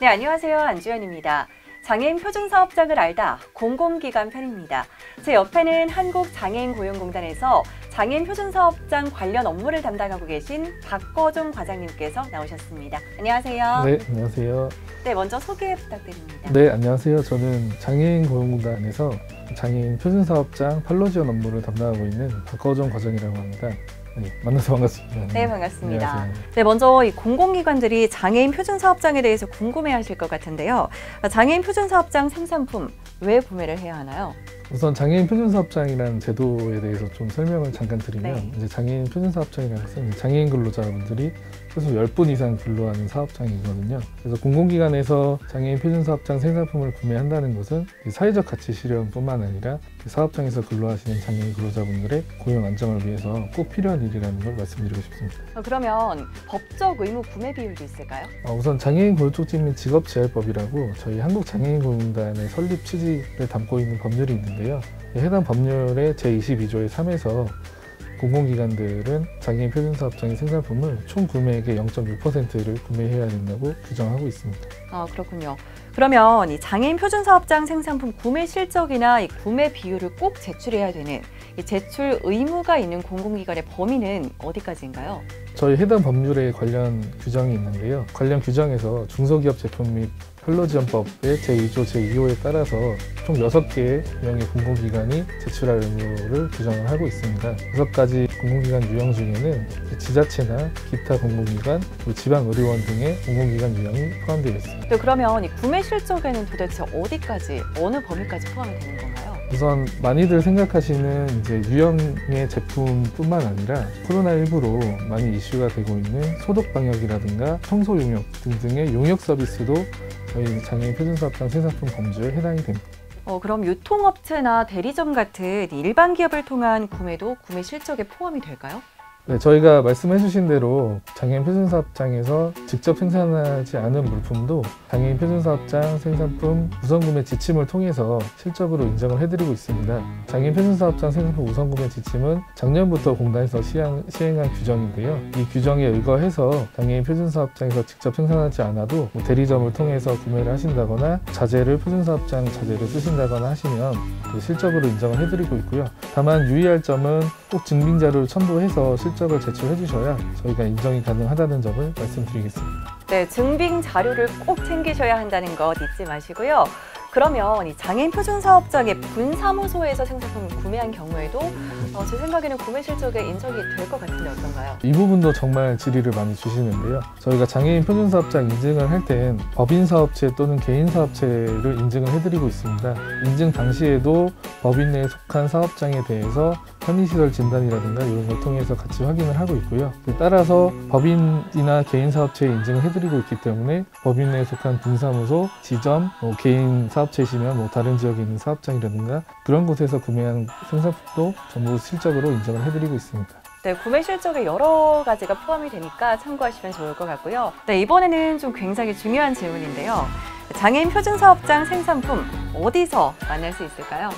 네, 안녕하세요. 안주연입니다. 장애인 표준사업장을 알다 공공기관 편입니다. 제 옆에는 한국장애인고용공단에서 장애인 표준사업장 관련 업무를 담당하고 계신 박거종 과장님께서 나오셨습니다. 안녕하세요. 네, 안녕하세요. 네, 먼저 소개 부탁드립니다. 네, 안녕하세요. 저는 장애인고용공단에서 장애인 표준사업장 팔로지원 업무를 담당하고 있는 박거종 과장이라고 합니다. 네, 만나서 반갑습니다. 네, 반갑습니다. 안녕하세요. 네, 먼저 이 공공기관들이 장애인 표준사업장에 대해서 궁금해하실 것 같은데요. 장애인 표준사업장 생산품 왜 구매를 해야 하나요? 우선 장애인 표준사업장이라는 제도에 대해서 좀 설명을 잠깐 드리면, 네. 이제 장애인 표준사업장이라고 해서 장애인 근로자분들이 최소 10분 이상 근로하는 사업장이거든요. 그래서 공공기관에서 장애인 표준사업장 생산품을 구매한다는 것은 사회적 가치 실현뿐만 아니라 사업장에서 근로하시는 장애인 근로자분들의 고용 안정을 위해서 꼭 필요한 일이라는 걸 말씀드리고 싶습니다. 그러면 법적 의무 구매 비율도 있을까요? 우선 장애인 고용촉진 및 직업재활법이라고 저희 한국장애인고용공단의 설립 취지를 담고 있는 법률이 있는데요. 해당 법률의 제22조의 3에서 공공기관들은 장애인 표준사업장의 생산품을 총 구매액의 0.6%를 구매해야 된다고 규정하고 있습니다. 그렇군요. 그러면 이 장애인 표준사업장 생산품 구매 실적이나 이 구매 비율을 꼭 제출해야 되는 이 제출 의무가 있는 공공기관의 범위는 어디까지인가요? 저희 해당 법률에 관련 규정이 있는데요. 관련 규정에서 중소기업 제품 및 팔로지원법의 제2조 제2호에 따라서 총 6개의 유형의 공공기관이 제출할 의무를 규정을 하고 있습니다. 6가지 공공기관 유형 중에는 지자체나 기타 공공기관, 지방의료원 등의 공공기관 유형이 포함되어 있습니다. 네, 그러면 이 구매 실적에는 도대체 어디까지, 어느 범위까지 포함이 되는 건가요? 우선 많이들 생각하시는 이제 유형의 제품뿐만 아니라 코로나19로 많이 이슈가 되고 있는 소독 방역이라든가 청소 용역 등등의 용역 서비스도 저희 장애인 표준사업장 생산품 범주에 해당이 됩니다. 그럼 유통업체나 대리점 같은 일반 기업을 통한 구매도 구매 실적에 포함이 될까요? 네, 저희가 말씀해 주신 대로 장애인 표준사업장에서 직접 생산하지 않은 물품도 장애인 표준사업장 생산품 우선구매 지침을 통해서 실적으로 인정을 해드리고 있습니다. 장애인 표준사업장 생산품 우선구매 지침은 작년부터 공단에서 시행한 규정인데요. 이 규정에 의거해서 장애인 표준사업장에서 직접 생산하지 않아도 대리점을 통해서 구매를 하신다거나 표준사업장 자재를 쓰신다거나 하시면 실적으로 인정을 해드리고 있고요. 다만 유의할 점은 꼭 증빙자료를 첨부해서 실적을 제출해 주셔야 저희가 인정이 가능하다는 점을 말씀드리겠습니다. 네, 증빙 자료를 꼭 챙기셔야 한다는 것 잊지 마시고요. 그러면 이 장애인 표준사업장의 분사무소에서 생산품을 구매한 경우에도 제 생각에는 구매 실적에 인정이 될 것 같은데 어떤가요? 이 부분도 정말 질의를 많이 주시는데요. 저희가 장애인 표준사업장 인증을 할 땐 법인사업체 또는 개인사업체를 인증을 해드리고 있습니다. 인증 당시에도 법인 내에 속한 사업장에 대해서 편의시설 진단이라든가 이런 걸 통해서 같이 확인을 하고 있고요. 따라서 법인이나 개인사업체에 인증을 해드리고 있기 때문에 법인 내에 속한 분사무소, 지점, 개인 사업체이시면 다른 지역에 있는 사업장이라든가 그런 곳에서 구매한 생산품도 전부 실적으로 인정을 해드리고 있습니다. 네, 구매 실적에 여러 가지가 포함이 되니까 참고하시면 좋을 것 같고요. 네, 이번에는 좀 굉장히 중요한 질문인데요. 장애인 표준사업장 생산품 어디서 만날 수 있을까요?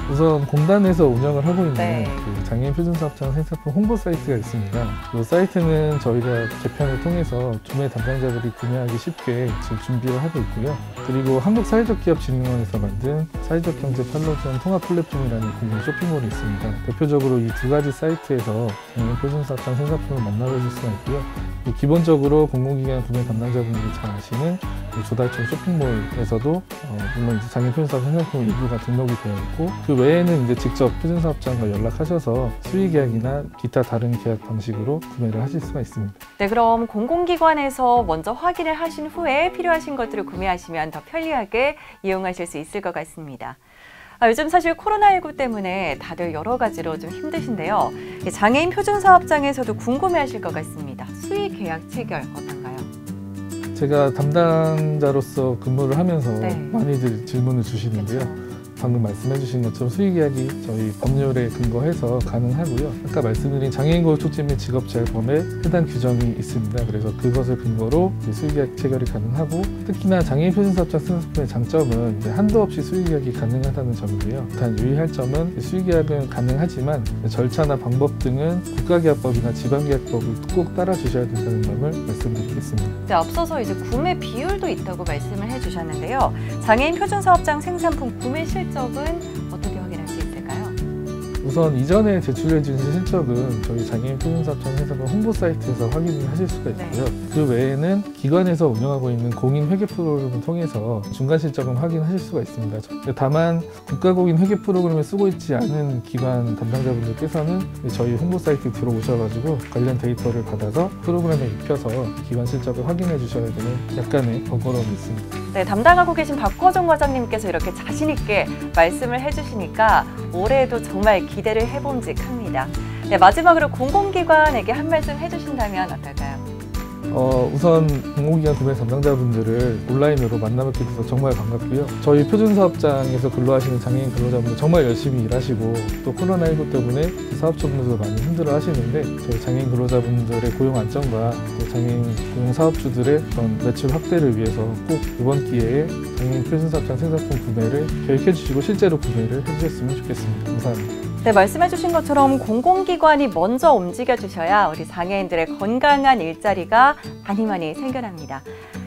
우선 공단에서 운영을 하고 있는 네. 장애인 표준사업장 생산품 홍보 사이트가 있습니다. 이 사이트는 저희가 개편을 통해서 구매 담당자들이 구매하기 쉽게 지금 준비를 하고 있고요. 그리고 한국사회적기업진흥원에서 만든 사회적경제 팔로지원 통합 플랫폼이라는 공공 쇼핑몰이 있습니다. 대표적으로 이 2가지 사이트에서 장애인 표준사업장 생산품을 만나보실 수가 있고요. 기본적으로 공공기관 구매 담당자분들이 잘 아시는 조달청 쇼핑몰에서도 물론 이제 장애인 표준사업장 생산품 일부가 등록이 되어 있고 그 외에는 이제 직접 표준사업장과 연락하셔서 수의계약이나 기타 다른 계약 방식으로 구매를 하실 수가 있습니다. 네, 그럼 공공기관에서 먼저 확인을 하신 후에 필요하신 것들을 구매하시면 더 편리하게 이용하실 수 있을 것 같습니다. 요즘 사실 코로나19 때문에 다들 여러 가지로 좀 힘드신데요. 장애인 표준사업장에서도 궁금해하실 것 같습니다. 수의계약 체결 어떤가요? 제가 담당자로서 근무를 하면서 네. 많이들 질문을 주시는데요. 그렇죠. 방금 말씀해 주신 것처럼 수의계약이 저희 법률에 근거해서 가능하고요. 아까 말씀드린 장애인 고용 촉진 및 직업재활범에 해당 규정이 있습니다. 그래서 그것을 근거로 수의계약 체결이 가능하고, 특히나 장애인 표준사업장 승인상품의 장점은 한도 없이 수의계약이 가능하다는 점이고요. 단 유의할 점은 수의계약은 가능하지만 절차나 방법 등은 국가계약법이나 지방계약법을 꼭 따라 주셔야 된다는 점을 말씀드리겠습니다. 네, 앞서서 이제 구매 비율도 있다고 말씀을 해주셨는데요. 장애인 표준사업장 생산품 구매 실적은 어떻게 확인할 수 있을까요? 우선 이전에 제출해 주신 실적은 저희 장애인 표준사업장 생산품 홍보 사이트에서 확인을 하실 수가 있고요. 그 외에는 기관에서 운영하고 있는 공인 회계 프로그램을 통해서 중간 실적은 확인하실 수가 있습니다. 다만 국가공인 회계 프로그램을 쓰고 있지 않은 기관 담당자분들께서는 저희 홍보 사이트에 들어오셔가지고 관련 데이터를 받아서 프로그램에 입혀서 기관 실적을 확인해 주셔야 되는 약간의 번거로움이 있습니다. 네, 담당하고 계신 박호정 과장님께서 이렇게 자신 있게 말씀을 해주시니까 올해도 정말 기대를 해봄직합니다. 네, 마지막으로 공공기관에게 한 말씀 해주신다면 어떨까요? 우선 공공기관 구매 담당자분들을 온라인으로 만나뵙게 돼서 정말 반갑고요. 저희 표준사업장에서 근로하시는 장애인 근로자분들 정말 열심히 일하시고, 또 코로나19 때문에 사업주분들도 많이 힘들어 하시는데, 저희 장애인 근로자분들의 고용 안정과 또 장애인 고용 사업주들의 그런 매출 확대를 위해서 꼭 이번 기회에 장애인 표준사업장 생산품 구매를 계획해 주시고 실제로 구매를 해주셨으면 좋겠습니다. 감사합니다. 네, 말씀해주신 것처럼 공공기관이 먼저 움직여주셔야 우리 장애인들의 건강한 일자리가 많이 생겨납니다.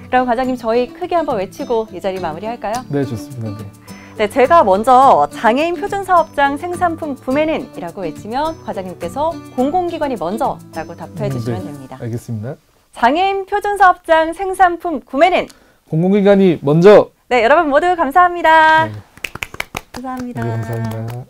그럼 과장님, 저희 크게 한번 외치고 이 자리 마무리할까요? 네, 좋습니다. 네. 네, 제가 먼저 장애인 표준사업장 생산품 구매는 이라고 외치면 과장님께서 공공기관이 먼저 라고 답해 주시면 됩니다. 알겠습니다. 장애인 표준사업장 생산품 구매는 공공기관이 먼저. 네, 여러분 모두 감사합니다. 네. 감사합니다. 네, 감사합니다.